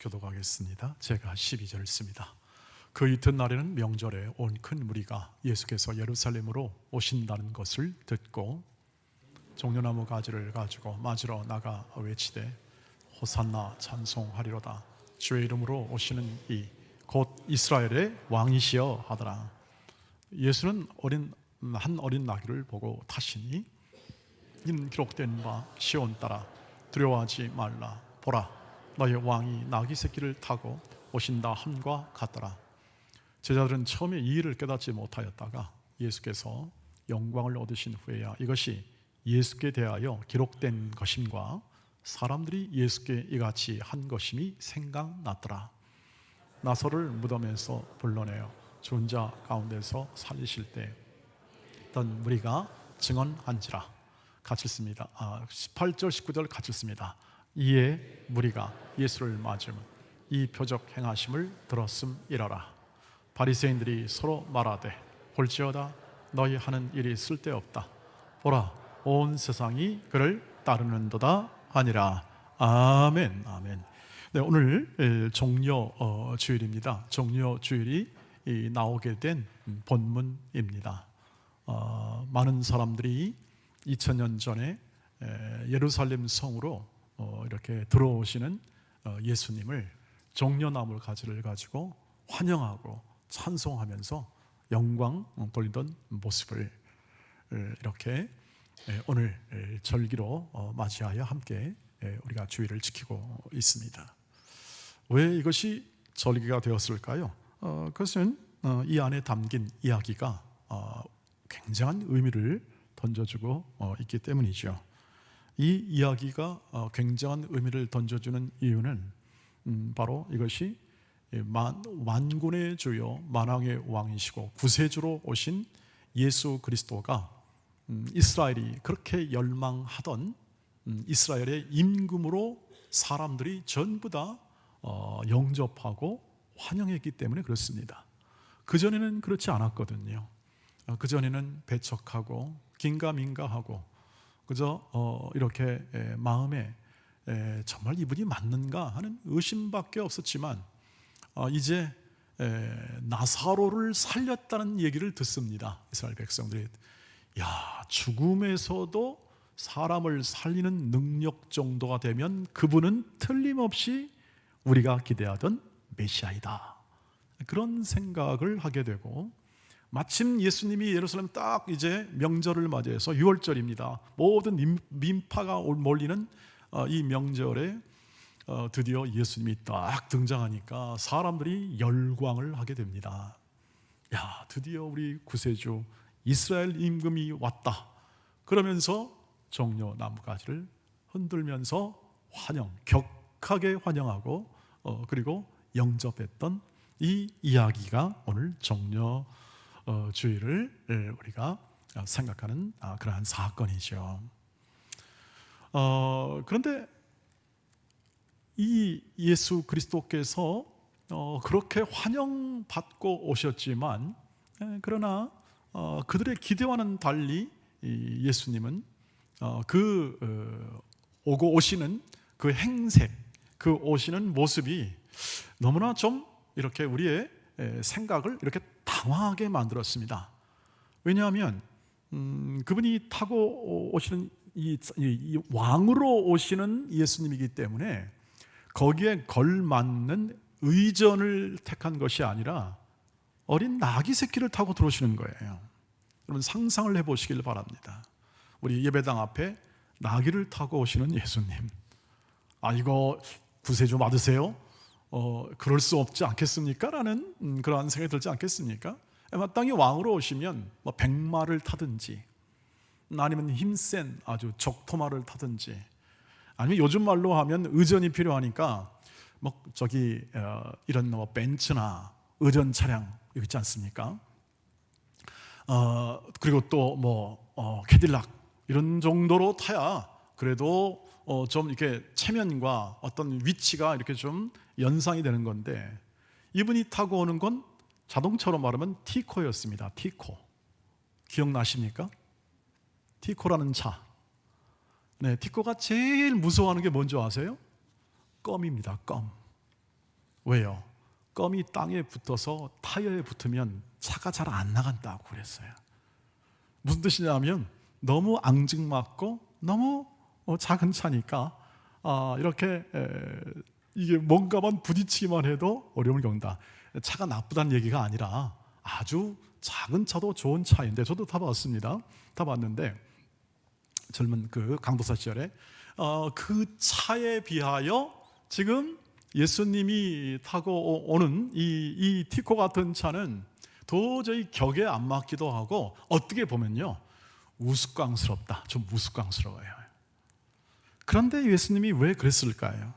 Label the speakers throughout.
Speaker 1: 교독하겠습니다. 제가 12절을 씁니다. 그 이튿날에는 명절에 온 큰 무리가 예수께서 예루살렘으로 오신다는 것을 듣고 종려나무 가지를 가지고 맞으러 나가 외치되 호산나 찬송하리로다. 주의 이름으로 오시는 이 곧 이스라엘의 왕이시여 하더라. 예수는 한 어린 나귀를 보고 타시니 이는 기록된 바 시온 따라 두려워하지 말라. 보라, 너의 왕이 나귀 새끼를 타고 오신다 함과 같더라. 제자들은 처음에 이 일을 깨닫지 못하였다가 예수께서 영광을 얻으신 후에야 이것이 예수께 대하여 기록된 것임과 사람들이 예수께 이같이 한 것임이 생각났더라. 나서를 무덤에서 불러내어 죽은 자 가운데서 살리실 때 있던 무리가 증언한지라. 같이 씁니다. 18절 19절 같이 씁니다. 이에 무리가 예수를 맞으며 이 표적 행하심을 들었음이라라. 바리새인들이 서로 말하되 볼지어다 너희 하는 일이 쓸데없다. 보라, 온 세상이 그를 따르는도다 하니라. 아멘. 아멘. 네, 오늘 종려 주일입니다. 종려 주일이 나오게 된 본문입니다. 많은 사람들이 2000년 전에 예루살렘 성으로 이렇게 들어오시는 예수님을 종려나무 가지를 가지고 환영하고 찬송하면서 영광 돌리던 모습을 이렇게 오늘 절기로 맞이하여 함께 우리가 주일을 지키고 있습니다. 왜 이것이 절기가 되었을까요? 그것은 이 안에 담긴 이야기가 굉장한 의미를 던져주고 있기 때문이죠. 이 이야기가 굉장한 의미를 던져주는 이유는 바로 이것이 만군의 주요 만왕의 왕이시고 구세주로 오신 예수 그리스도가 이스라엘이 그렇게 열망하던 이스라엘의 임금으로 사람들이 전부 다 영접하고 환영했기 때문에 그렇습니다. 그전에는 그렇지 않았거든요. 그전에는 배척하고 긴가민가하고 그저 이렇게 마음에 정말 이분이 맞는가 하는 의심밖에 없었지만 이제 나사로를 살렸다는 얘기를 듣습니다. 이스라엘 백성들이 야, 죽음에서도 사람을 살리는 능력 정도가 되면 그분은 틀림없이 우리가 기대하던 메시아이다. 그런 생각을 하게 되고 마침 예수님이 예루살렘 딱 이제 명절을 맞이해서 6월절입니다. 모든 민파가 몰리는 이 명절에 드디어 예수님이 딱 등장하니까 사람들이 열광을 하게 됩니다. 야, 드디어 우리 구세주 이스라엘 임금이 왔다. 그러면서 종려나무 가지를 흔들면서 격하게 환영하고 그리고 영접했던 이 이야기가 오늘 종려 주일을 우리가 생각하는 그러한 사건이죠. 그런데 이 예수 그리스도께서 그렇게 환영받고 오셨지만 그러나 그들의 기대와는 달리 예수님은 오고 오시는 그 행색, 그 오시는 모습이 너무나 좀 이렇게 우리의 생각을 이렇게 당황하게 만들었습니다. 왜냐하면 그분이 타고 오시는 이 왕으로 오시는 예수님이기 때문에 거기에 걸맞는 의전을 택한 것이 아니라 어린 나귀 새끼를 타고 들어오시는 거예요. 여러분 상상을 해보시길 바랍니다. 우리 예배당 앞에 나귀를 타고 오시는 예수님. 이거 구세주 맞으세요? 그럴 수 없지 않겠습니까? 라는 그러한 생각이 들지 않겠습니까? 마땅히 왕으로 오시면 백마를 타든지 아니면 힘센 아주 적토마를 타든지 아니면 요즘 말로 하면 의전이 필요하니까 이런 벤츠나 의전 차량 여기 있지 않습니까? 그리고 또 캐딜락 이런 정도로 타야 그래도 좀 이렇게 체면과 어떤 위치가 이렇게 좀 연상이 되는 건데 이분이 타고 오는 건 자동차로 말하면 티코였습니다. 티코 기억나십니까? 티코라는 차. 네, 티코가 제일 무서워하는 게 뭔지 아세요? 껌입니다. 껌. 왜요? 껌이 땅에 붙어서 타이어에 붙으면 차가 잘 안 나간다고 그랬어요. 무슨 뜻이냐면 너무 앙증맞고 너무 작은 차니까 이렇게 이게 뭔가만 부딪히기만 해도 어려움을 겪는다. 차가 나쁘다는 얘기가 아니라 아주 작은 차도 좋은 차인데, 저도 타봤습니다. 타봤는데 젊은 그 강도사 시절에 그 차에 비하여 지금 예수님이 타고 오는 이 티코 같은 차는 도저히 격에 안 맞기도 하고, 어떻게 보면요 우스꽝스럽다, 좀 우스꽝스러워요. 그런데 예수님이 왜 그랬을까요?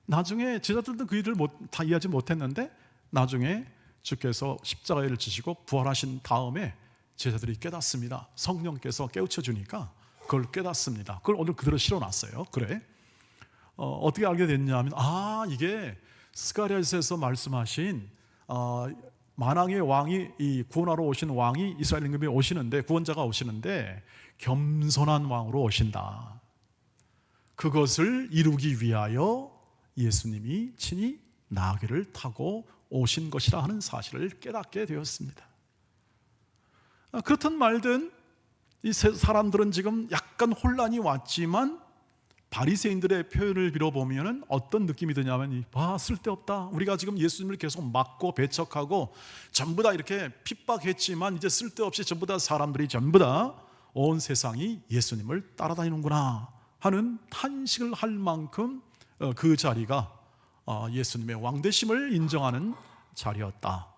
Speaker 1: 나중에 제자들도 그 일을 다 이해하지 못했는데, 나중에 주께서 십자가를 지시고 부활하신 다음에 제자들이 깨닫습니다. 성령께서 깨우쳐 주니까 그걸 깨닫습니다. 그걸 오늘 그대로 실어놨어요. 그래, 어떻게 알게 됐냐면, 이게 스가랴서에서 말씀하신 만왕의 왕이, 이 구원하러 오신 왕이 이스라엘 임금이 오시는데, 구원자가 오시는데 겸손한 왕으로 오신다. 그것을 이루기 위하여 예수님이 친히 나귀를 타고 오신 것이라 하는 사실을 깨닫게 되었습니다. 그렇든 말든 이 사람들은 지금 약간 혼란이 왔지만, 바리새인들의 표현을 빌어보면 어떤 느낌이 드냐면, 쓸데없다, 우리가 지금 예수님을 계속 막고 배척하고 전부 다 이렇게 핍박했지만 이제 쓸데없이 전부 다 사람들이 전부 다 온 세상이 예수님을 따라다니는구나 하는 탄식을 할 만큼 그 자리가 예수님의 왕되심을 인정하는 자리였다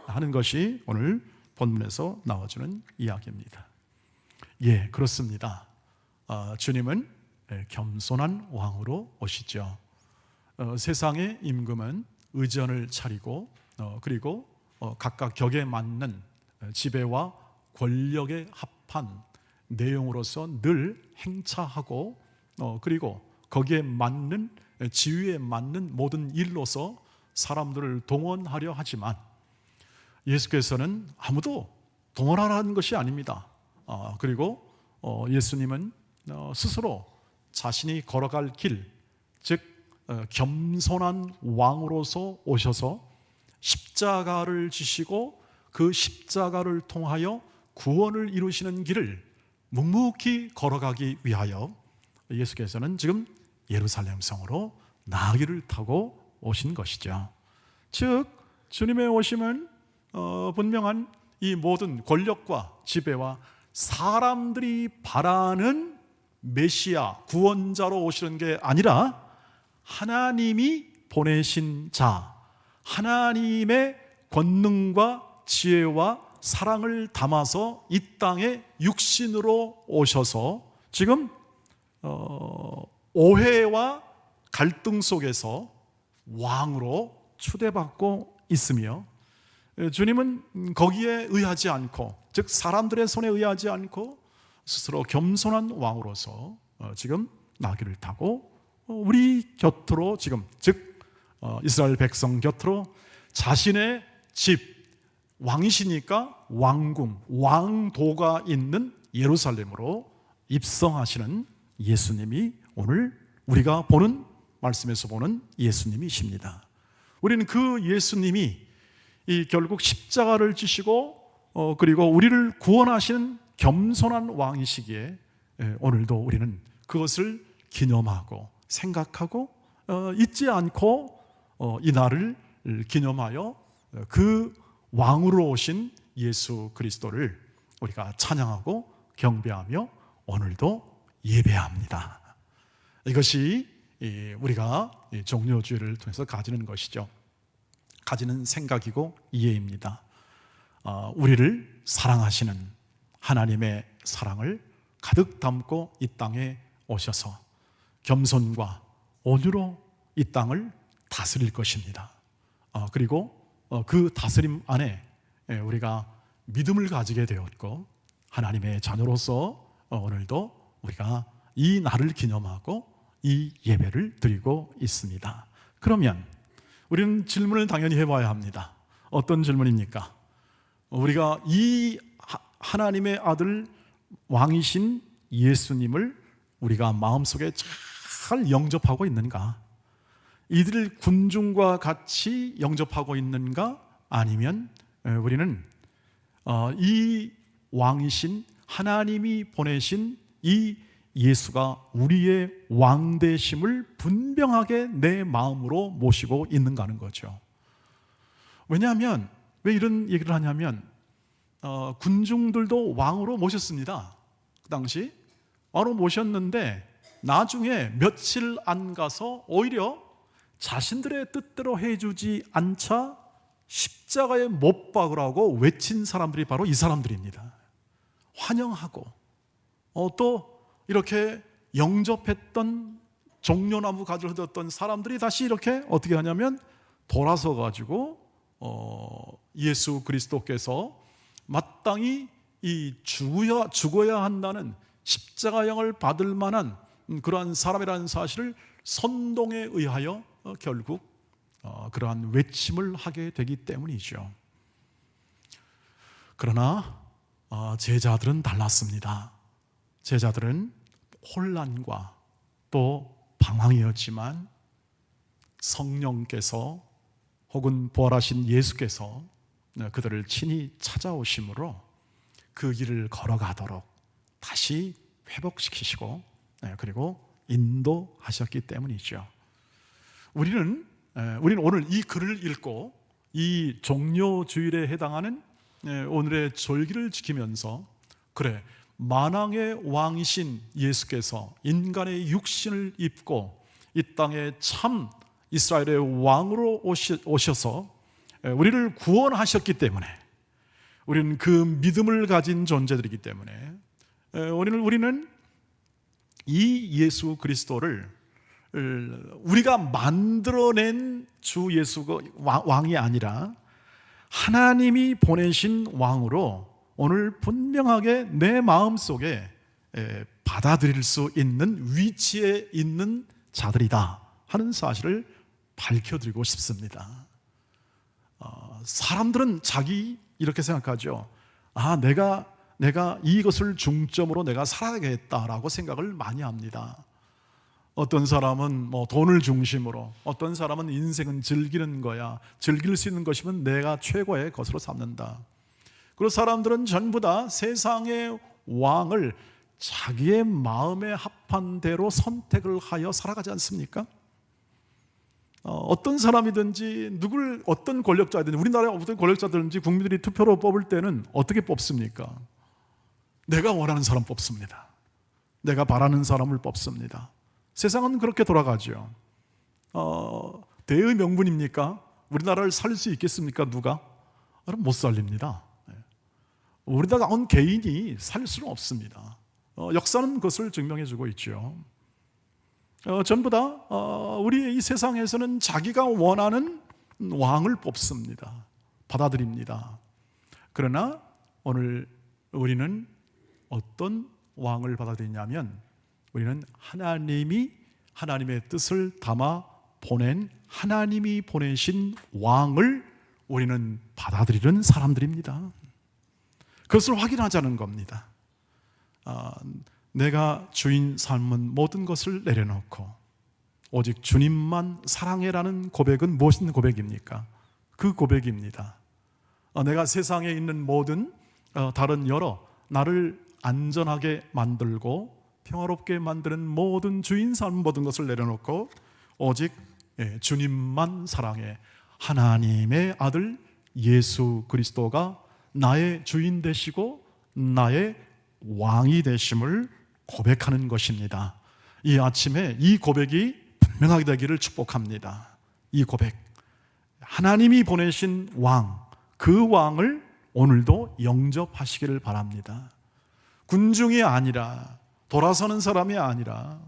Speaker 1: 하는 것이 오늘 본문에서 나와주는 이야기입니다. 예, 그렇습니다. 주님은 겸손한 왕으로 오시죠. 세상의 임금은 의전을 차리고 그리고 각각 격에 맞는 지배와 권력에 합한 내용으로서 늘 행차하고 그리고 거기에 맞는, 지위에 맞는 모든 일로서 사람들을 동원하려 하지만, 예수께서는 아무도 동원하라는 것이 아닙니다. 그리고 예수님은 스스로 자신이 걸어갈 길, 즉 겸손한 왕으로서 오셔서 십자가를 지시고 그 십자가를 통하여 구원을 이루시는 길을 묵묵히 걸어가기 위하여 예수께서는 지금 예루살렘 성으로 나귀를 타고 오신 것이죠. 즉 주님의 오심은 분명한 이 모든 권력과 지배와 사람들이 바라는 메시아 구원자로 오시는 게 아니라 하나님이 보내신 자, 하나님의 권능과 지혜와 사랑을 담아서 이 땅에 육신으로 오셔서 지금 오해와 갈등 속에서 왕으로 추대받고 있으며, 주님은 거기에 의하지 않고, 즉 사람들의 손에 의하지 않고 스스로 겸손한 왕으로서 지금 나귀를 타고 우리 곁으로, 지금 즉 이스라엘 백성 곁으로 자신의 집, 왕이시니까 왕궁, 왕도가 있는 예루살렘으로 입성하시는 예수님이 오늘 우리가 보는 말씀에서 보는 예수님이십니다. 우리는 그 예수님이 결국 십자가를 지시고 그리고 우리를 구원하시는 겸손한 왕이시기에 오늘도 우리는 그것을 기념하고 생각하고 잊지 않고 이 날을 기념하여 그 왕으로 오신 예수 그리스도를 우리가 찬양하고 경배하며 오늘도 예배합니다. 이것이 우리가 종료주일을 통해서 가지는 것이죠. 가지는 생각이고 이해입니다. 우리를 사랑하시는 하나님의 사랑을 가득 담고 이 땅에 오셔서 겸손과 온유로 이 땅을 다스릴 것입니다. 그리고 그 다스림 안에 우리가 믿음을 가지게 되었고 하나님의 자녀로서 오늘도 우리가 이 날을 기념하고 이 예배를 드리고 있습니다. 그러면 우리는 질문을 당연히 해봐야 합니다. 어떤 질문입니까? 우리가 이 하나님의 아들 왕이신 예수님을 우리가 마음속에 잘 영접하고 있는가? 이들 군중과 같이 영접하고 있는가? 아니면 우리는 이 왕이신 하나님이 보내신 이 예수가 우리의 왕되심을 분명하게 내 마음으로 모시고 있는가 하는 거죠. 왜냐하면 왜 이런 얘기를 하냐면 군중들도 왕으로 모셨습니다. 그 당시 왕으로 모셨는데 나중에 며칠 안 가서 오히려 자신들의 뜻대로 해주지 않자 십자가에 못 박으라고 외친 사람들이 바로 이 사람들입니다. 환영하고 또 이렇게 영접했던 종려나무 가지를 흔들었던 사람들이 다시 이렇게 어떻게 하냐면 돌아서 가지고 예수 그리스도께서 마땅히 이 죽어야 한다는 십자가형을 받을 만한 그러한 사람이라는 사실을 선동에 의하여 결국 그러한 외침을 하게 되기 때문이죠. 그러나 제자들은 달랐습니다. 제자들은 혼란과 또 방황이었지만 성령께서 혹은 부활하신 예수께서 그들을 친히 찾아오심으로 그 길을 걸어가도록 다시 회복시키시고 그리고 인도하셨기 때문이죠. 우리는 오늘 이 글을 읽고 이 종료주일에 해당하는 오늘의 절기를 지키면서 그래, 만왕의 왕이신 예수께서 인간의 육신을 입고 이 땅에 참 이스라엘의 왕으로 오셔서 우리를 구원하셨기 때문에 우리는 그 믿음을 가진 존재들이기 때문에 우리는 이 예수 그리스도를 우리가 만들어낸 주 예수가 왕이 아니라 하나님이 보내신 왕으로 오늘 분명하게 내 마음속에 받아들일 수 있는 위치에 있는 자들이다 하는 사실을 밝혀드리고 싶습니다. 사람들은 자기 이렇게 생각하죠. 내가 이것을 중점으로 내가 살아야겠다라고 생각을 많이 합니다. 어떤 사람은 돈을 중심으로, 어떤 사람은 인생은 즐기는 거야, 즐길 수 있는 것이면 내가 최고의 것으로 삼는다. 그리고 사람들은 전부 다 세상의 왕을 자기의 마음에 합한 대로 선택을 하여 살아가지 않습니까? 어떤 사람이든지 어떤 권력자든지 우리나라의 어떤 권력자든지 국민들이 투표로 뽑을 때는 어떻게 뽑습니까? 내가 원하는 사람 뽑습니다. 내가 바라는 사람을 뽑습니다. 세상은 그렇게 돌아가죠. 대의 명분입니까? 우리나라를 살릴 수 있겠습니까? 누가? 그럼 못 살립니다. 우리나라 온 개인이 살릴 수는 없습니다. 역사는 그것을 증명해주고 있죠. 전부 다 우리 이 세상에서는 자기가 원하는 왕을 뽑습니다. 받아들입니다. 그러나 오늘 우리는 어떤 왕을 받아들이냐면 우리는 하나님의 뜻을 담아 보낸 하나님이 보내신 왕을 우리는 받아들이는 사람들입니다. 그것을 확인하자는 겁니다. 내가 주인 삶은 모든 것을 내려놓고 오직 주님만 사랑해라는 고백은 무엇인 고백입니까? 그 고백입니다. 내가 세상에 있는 모든 다른 나를 안전하게 만들고 평화롭게 만드는 모든 주인 삶 모든 것을 내려놓고 오직 주님만 사랑해 하나님의 아들 예수 그리스도가 나의 주인 되시고 나의 왕이 되심을 고백하는 것입니다. 이 아침에 이 고백이 분명하게 되기를 축복합니다. 이 고백, 하나님이 보내신 왕, 그 왕을 오늘도 영접하시기를 바랍니다. 군중이 아니라 돌아서는 사람이 아니라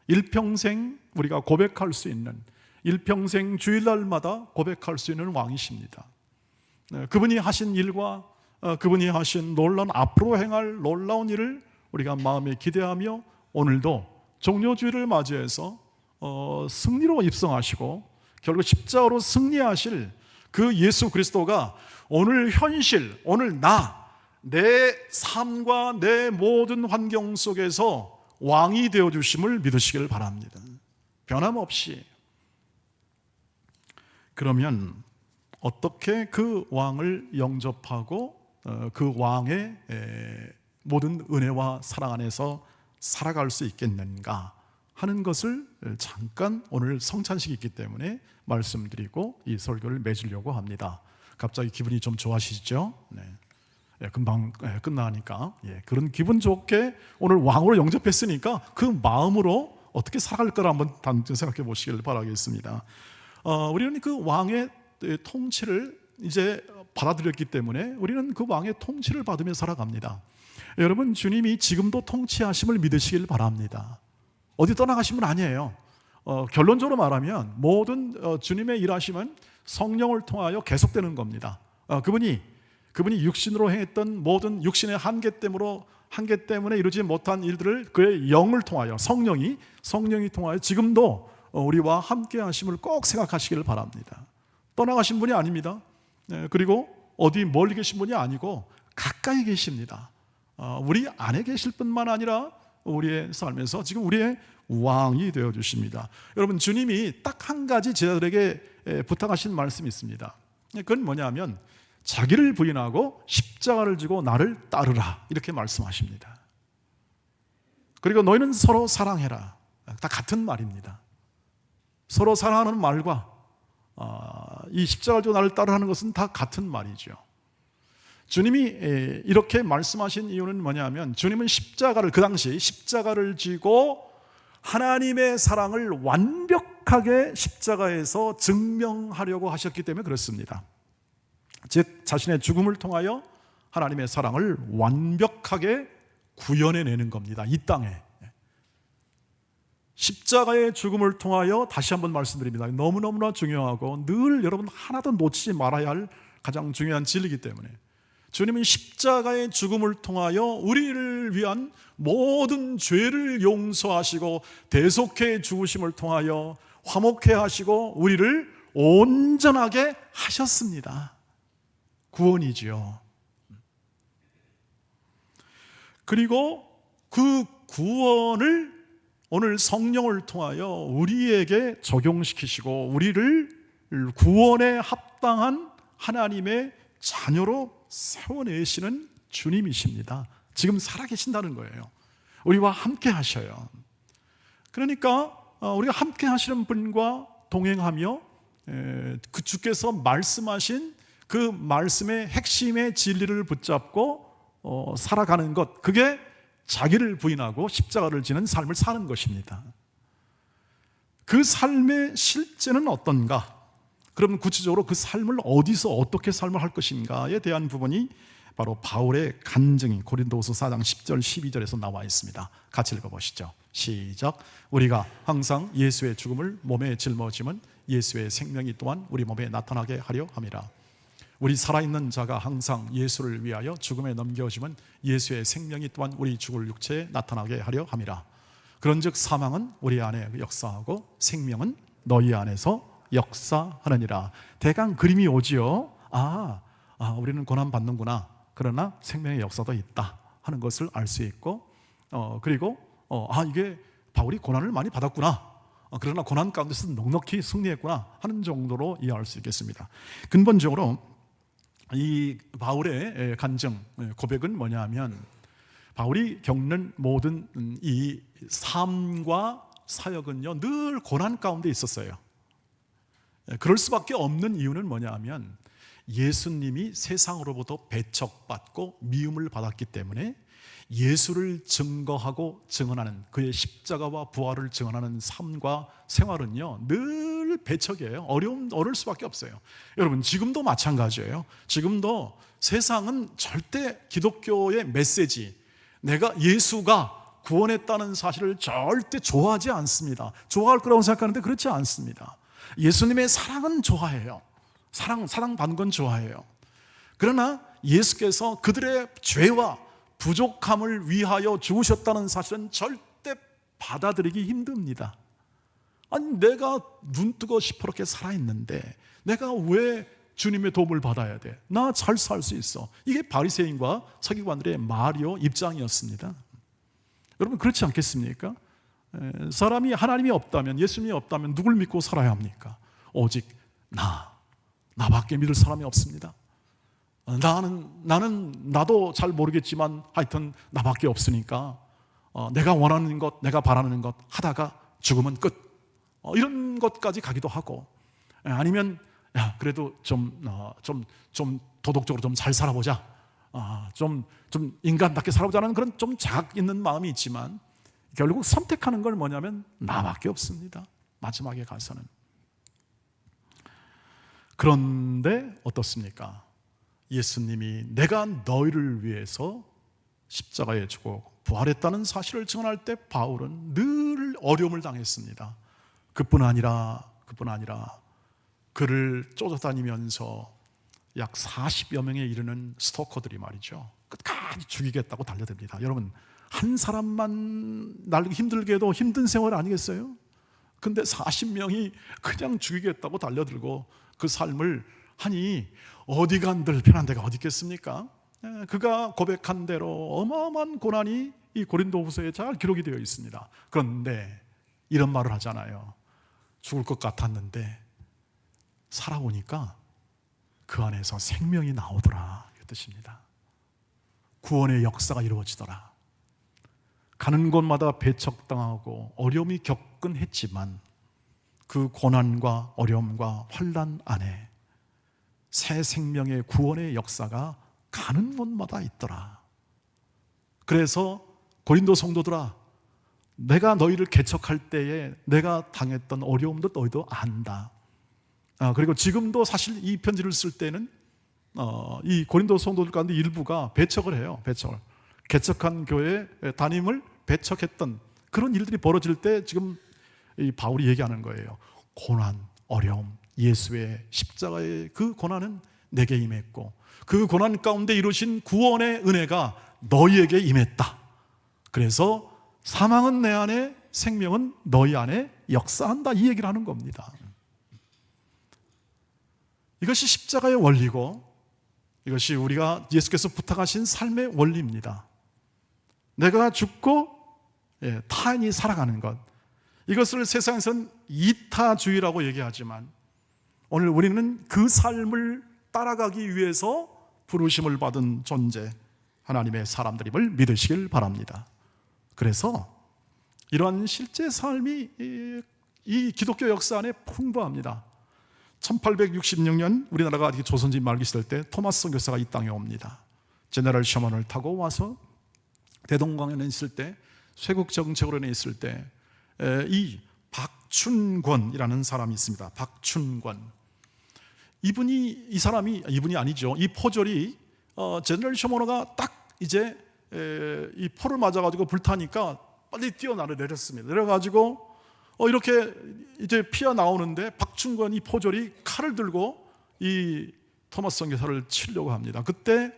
Speaker 1: 일평생 우리가 고백할 수 있는, 일평생 주일날마다 고백할 수 있는 왕이십니다. 그분이 하신 일과 그분이 하신 앞으로 행할 놀라운 일을 우리가 마음에 기대하며 오늘도 종료주일을 맞이해서 승리로 입성하시고 결국 십자가로 승리하실 그 예수 그리스도가 오늘 현실, 오늘 내 삶과 내 모든 환경 속에서 왕이 되어주심을 믿으시길 바랍니다. 변함없이 그러면 어떻게 그 왕을 영접하고 그 왕의 모든 은혜와 사랑 안에서 살아갈 수 있겠는가 하는 것을 잠깐 오늘 성찬식이 있기 때문에 말씀드리고 이 설교를 맺으려고 합니다. 갑자기 기분이 좀 좋아지시죠? 네. 금방 끝나니까 그런 기분 좋게 오늘 왕으로 영접했으니까 그 마음으로 어떻게 살아갈 거라 한번 단순히 생각해 보시길 바라겠습니다. 우리는 그 왕의 통치를 이제 받아들였기 때문에 우리는 그 왕의 통치를 받으며 살아갑니다. 여러분, 주님이 지금도 통치하심을 믿으시길 바랍니다. 어디 떠나가신 분 아니에요. 결론적으로 말하면 모든 주님의 일하심은 성령을 통하여 계속되는 겁니다. 그분이 육신으로 행했던 모든 육신의 한계 때문에 이루지 못한 일들을 그의 영을 통하여 성령이 통하여 지금도 우리와 함께 하심을 꼭 생각하시기를 바랍니다. 떠나가신 분이 아닙니다. 그리고 어디 멀리 계신 분이 아니고 가까이 계십니다. 우리 안에 계실 뿐만 아니라 우리의 삶에서 지금 우리의 왕이 되어 주십니다. 여러분, 주님이 딱 한 가지 제자들에게 부탁하신 말씀이 있습니다. 그건 뭐냐면 자기를 부인하고 십자가를 지고 나를 따르라, 이렇게 말씀하십니다. 그리고 너희는 서로 사랑해라. 다 같은 말입니다. 서로 사랑하는 말과 이 십자가를 지고 나를 따르라는 것은 다 같은 말이죠. 주님이 이렇게 말씀하신 이유는 뭐냐면 주님은 그 당시 십자가를 지고 하나님의 사랑을 완벽하게 십자가에서 증명하려고 하셨기 때문에 그렇습니다. 즉 자신의 죽음을 통하여 하나님의 사랑을 완벽하게 구현해내는 겁니다. 이 땅에 십자가의 죽음을 통하여, 다시 한번 말씀드립니다, 너무너무나 중요하고 늘 여러분 하나도 놓치지 말아야 할 가장 중요한 진리이기 때문에 주님은 십자가의 죽음을 통하여 우리를 위한 모든 죄를 용서하시고 대속해 죽으심을 통하여 화목해 하시고 우리를 온전하게 하셨습니다. 구원이지요. 그리고 그 구원을 오늘 성령을 통하여 우리에게 적용시키시고 우리를 구원에 합당한 하나님의 자녀로 세워내시는 주님이십니다. 지금 살아계신다는 거예요. 우리와 함께 하셔요. 그러니까 우리가 함께 하시는 분과 동행하며 그 주께서 말씀하신 그 말씀의 핵심의 진리를 붙잡고 살아가는 것, 그게 자기를 부인하고 십자가를 지는 삶을 사는 것입니다. 그 삶의 실제는 어떤가? 그럼 구체적으로 그 삶을 어디서 어떻게 삶을 할 것인가에 대한 부분이 바로 바울의 간증이 고린도후서 4장 10절 12절에서 나와 있습니다. 같이 읽어보시죠. 시작. 우리가 항상 예수의 죽음을 몸에 짊어짐은 예수의 생명이 또한 우리 몸에 나타나게 하려 함이라. 우리 살아있는 자가 항상 예수를 위하여 죽음에 넘겨짐은 예수의 생명이 또한 우리 죽을 육체에 나타나게 하려 함이라. 그런즉 사망은 우리 안에 역사하고 생명은 너희 안에서 역사하느니라. 대강 그림이 오지요. 우리는 고난 받는구나. 그러나 생명의 역사도 있다 하는 것을 알 수 있고, 그리고 이게 바울이 고난을 많이 받았구나. 그러나 고난 가운데서 넉넉히 승리했구나 하는 정도로 이해할 수 있겠습니다. 근본적으로 이 바울의 간증 고백은 뭐냐면 바울이 겪는 모든 이 삶과 사역은요 늘 고난 가운데 있었어요. 그럴 수밖에 없는 이유는 뭐냐면 예수님이 세상으로부터 배척받고 미움을 받았기 때문에 예수를 증거하고 증언하는, 그의 십자가와 부활을 증언하는 삶과 생활은요 늘 배척이에요. 어려울 수밖에 없어요. 여러분, 지금도 마찬가지예요. 지금도 세상은 절대 기독교의 메시지, 내가 예수가 구원했다는 사실을 절대 좋아하지 않습니다. 좋아할 거라고 생각하는데 그렇지 않습니다. 예수님의 사랑은 좋아해요. 사랑받는 건 좋아해요. 그러나 예수께서 그들의 죄와 부족함을 위하여 죽으셨다는 사실은 절대 받아들이기 힘듭니다. 아니, 내가 눈뜨고 시퍼렇게 살아있는데 내가 왜 주님의 도움을 받아야 돼? 나 잘 살 수 있어. 이게 바리새인과 서기관들의 말이요 입장이었습니다. 여러분, 그렇지 않겠습니까? 사람이 하나님이 없다면, 예수님이 없다면 누굴 믿고 살아야 합니까? 오직 나밖에 믿을 사람이 없습니다. 나도 잘 모르겠지만 하여튼 나밖에 없으니까 내가 원하는 것, 내가 바라는 것 하다가 죽으면 끝. 이런 것까지 가기도 하고, 아니면 그래도 좀 도덕적으로 좀 잘 살아보자, 좀 인간답게 살아보자는 그런 좀 자각 있는 마음이 있지만 결국 선택하는 걸 뭐냐면 나밖에 없습니다. 마지막에 가서는. 그런데 어떻습니까? 예수님이 내가 너희를 위해서 십자가에 죽어 부활했다는 사실을 증언할 때 바울은 늘 어려움을 당했습니다. 그뿐 아니라 그를 쫓아다니면서 약 40여 명에 이르는 스토커들이 말이죠, 끝까지 죽이겠다고 달려듭니다. 여러분, 한 사람만 날기 힘들게 해도 힘든 생활 아니겠어요? 근데 40명이 그냥 죽이겠다고 달려들고 그 삶을 하니 어디가 한들 편한 데가 어디 있겠습니까? 그가 고백한 대로 어마어마한 고난이 이 고린도후서에 잘 기록이 되어 있습니다. 그런데 이런 말을 하잖아요. 죽을 것 같았는데 살아보니까 그 안에서 생명이 나오더라, 이 뜻입니다. 구원의 역사가 이루어지더라. 가는 곳마다 배척당하고 어려움이 겪은 했지만 그 고난과 어려움과 환난 안에 새 생명의 구원의 역사가 가는 곳마다 있더라. 그래서 고린도 성도들아, 내가 너희를 개척할 때에 내가 당했던 어려움도 너희도 안다. 그리고 지금도 사실 이 편지를 쓸 때는 이 고린도 성도들 가운데 일부가 배척을 해요. 개척한 교회 담임을 배척했던 그런 일들이 벌어질 때 지금 이 바울이 얘기하는 거예요. 고난, 어려움, 예수의 십자가의 그 고난은 내게 임했고 그 고난 가운데 이루신 구원의 은혜가 너희에게 임했다. 그래서 사망은 내 안에, 생명은 너희 안에 역사한다, 이 얘기를 하는 겁니다. 이것이 십자가의 원리고 이것이 우리가 예수께서 부탁하신 삶의 원리입니다. 내가 죽고 타인이 살아가는 것, 이것을 세상에서는 이타주의라고 얘기하지만 오늘 우리는 그 삶을 따라가기 위해서 부르심을 받은 존재, 하나님의 사람들임을 믿으시길 바랍니다. 그래서 이러한 실제 삶이 이 기독교 역사 안에 풍부합니다. 1866년 우리나라가 아직 조선지 말기 시절 때 토마스 선교사가 이 땅에 옵니다. 제너럴 셔먼을 타고 와서 대동강연에 있을 때, 쇄국 정책으로 있을 때 이 박춘권이라는 사람이 있습니다. 박춘권. 이분이 아니죠. 이 포졸이 제너럴 셔먼호가 딱 이제 이 포를 맞아가지고 불타니까 빨리 내렸습니다. 내려가지고 이렇게 이제 피어 나오는데 박춘권 이 포졸이 칼을 들고 이 토마스 선교사를 치려고 합니다. 그때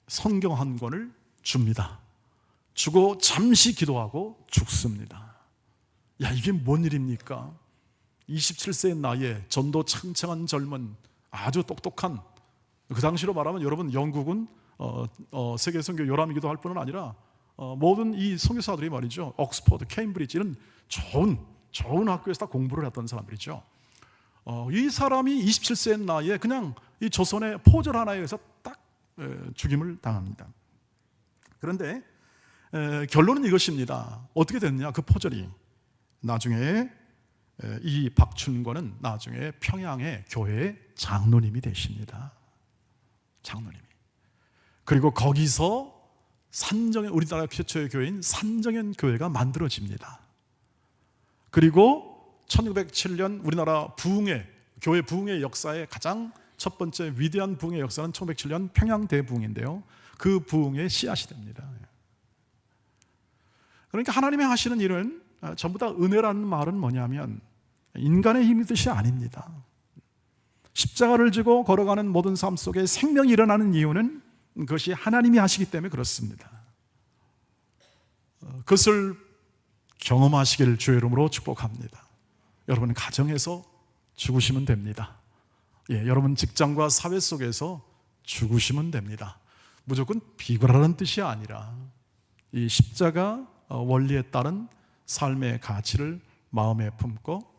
Speaker 1: 성경 한 권을 줍니다. 주고 잠시 기도하고 죽습니다. 이게 뭔 일입니까? 27세의 나이에 전도 창창한 젊은 아주 똑똑한, 그 당시로 말하면 여러분 영국은 세계 선교 요람이기도 할 뿐만 아니라 모든 이 선교사들이 말이죠, 옥스퍼드, 케임브리지 이런 좋은 학교에서 다 공부를 했던 사람들이죠. 이 사람이 27세의 나이에 그냥 이 조선의 포졸 하나에 의해서 딱 죽임을 당합니다. 그런데 결론은 이것입니다. 어떻게 됐냐? 그 포졸이 나중에 이 박춘권은 나중에 평양의 교회의 장로님이 되십니다. 장로님이. 그리고 거기서 우리나라 최초의 교회인 산정현 교회가 만들어집니다. 그리고 1907년 우리나라 교회 부흥의 역사의 가장 첫 번째 위대한 부흥의 역사는 1907년 평양 대부흥인데요, 그 부흥의 씨앗이 됩니다. 그러니까 하나님이 하시는 일은 전부 다 은혜라는 말은 뭐냐면 인간의 힘의 뜻이 아닙니다. 십자가를 지고 걸어가는 모든 삶 속에 생명이 일어나는 이유는 그것이 하나님이 하시기 때문에 그렇습니다. 그것을 경험하시기를 주의 이름으로 축복합니다. 여러분 가정에서 죽으시면 됩니다. 여러분 직장과 사회 속에서 죽으시면 됩니다. 무조건 비굴하라는 뜻이 아니라 이 십자가 원리에 따른 삶의 가치를 마음에 품고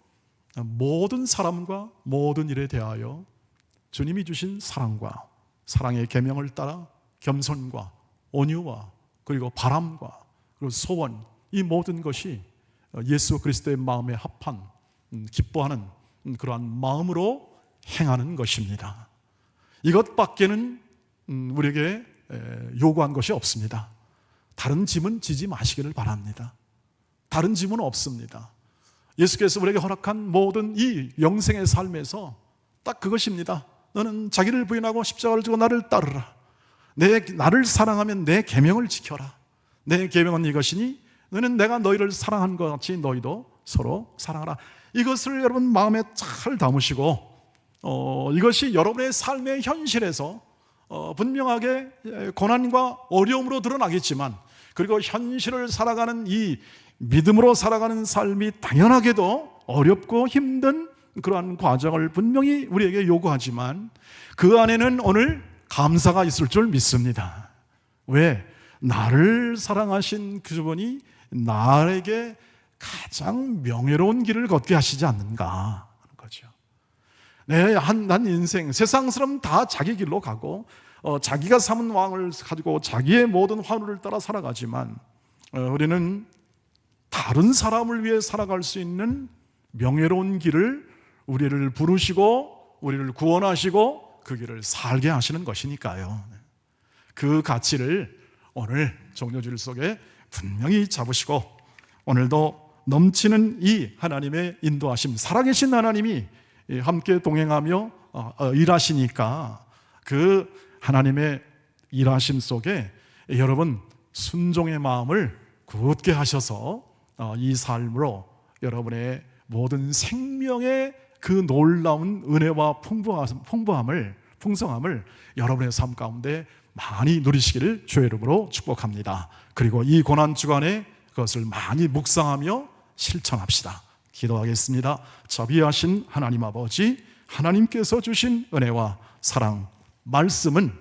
Speaker 1: 모든 사람과 모든 일에 대하여 주님이 주신 사랑과 사랑의 계명을 따라 겸손과 온유와 그리고 바람과 그리고 소원, 이 모든 것이 예수 그리스도의 마음에 합한 기뻐하는 그러한 마음으로 행하는 것입니다. 이것밖에는 우리에게 요구한 것이 없습니다. 다른 짐은 지지 마시기를 바랍니다. 다른 짐은 없습니다. 예수께서 우리에게 허락한 모든 이 영생의 삶에서 딱 그것입니다. 너는 자기를 부인하고 십자가를 지고 나를 따르라. 나를 사랑하면 내 계명을 지켜라. 내 계명은 이것이니 너는 내가 너희를 사랑한 것 같이 너희도 서로 사랑하라. 이것을 여러분 마음에 잘 담으시고 이것이 여러분의 삶의 현실에서 분명하게 고난과 어려움으로 드러나겠지만, 그리고 현실을 살아가는 이 믿음으로 살아가는 삶이 당연하게도 어렵고 힘든 그러한 과정을 분명히 우리에게 요구하지만, 그 안에는 오늘 감사가 있을 줄 믿습니다. 왜? 나를 사랑하신 그분이 나에게 가장 명예로운 길을 걷게 하시지 않는가 하는 거죠. 난 인생, 세상 사람 다 자기 길로 가고 자기가 삼은 왕을 가지고 자기의 모든 환우를 따라 살아가지만, 우리는 다른 사람을 위해 살아갈 수 있는 명예로운 길을 우리를 부르시고 우리를 구원하시고 그 길을 살게 하시는 것이니까요. 그 가치를 오늘 종료주일 속에 분명히 잡으시고, 오늘도 넘치는 이 하나님의 인도하심, 살아계신 하나님이 함께 동행하며 일하시니까 그 하나님의 일하심 속에 여러분 순종의 마음을 굳게 하셔서 이 삶으로 여러분의 모든 생명의 그 놀라운 은혜와 풍성함을 여러분의 삶 가운데 많이 누리시기를 주의 이름으로 축복합니다. 그리고 이 고난 주간에 그것을 많이 묵상하며 실천합시다. 기도하겠습니다. 자비하신 하나님 아버지, 하나님께서 주신 은혜와 사랑, 말씀은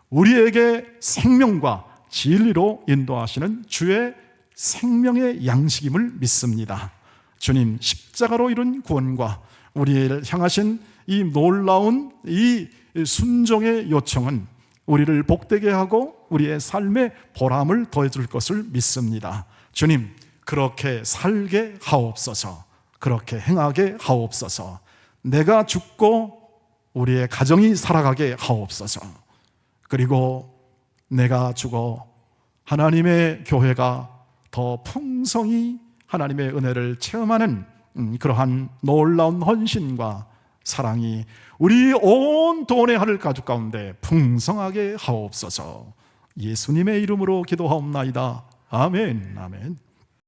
Speaker 1: 우리에게 생명과 진리로 인도하시는 주의 생명의 양식임을 믿습니다. 주님, 십자가로 이룬 구원과 우리를 향하신 이 놀라운 이 순종의 요청은 우리를 복되게 하고 우리의 삶에 보람을 더해줄 것을 믿습니다. 주님, 그렇게 살게 하옵소서. 그렇게 행하게 하옵소서. 내가 죽고 우리의 가정이 살아가게 하옵소서. 그리고 내가 죽어 하나님의 교회가 더 풍성히 하나님의 은혜를 체험하는 그러한 놀라운 헌신과 사랑이 우리 온 돈의 하늘 가족 가운데 풍성하게 하옵소서. 예수님의 이름으로 기도하옵나이다. 아멘. 아멘.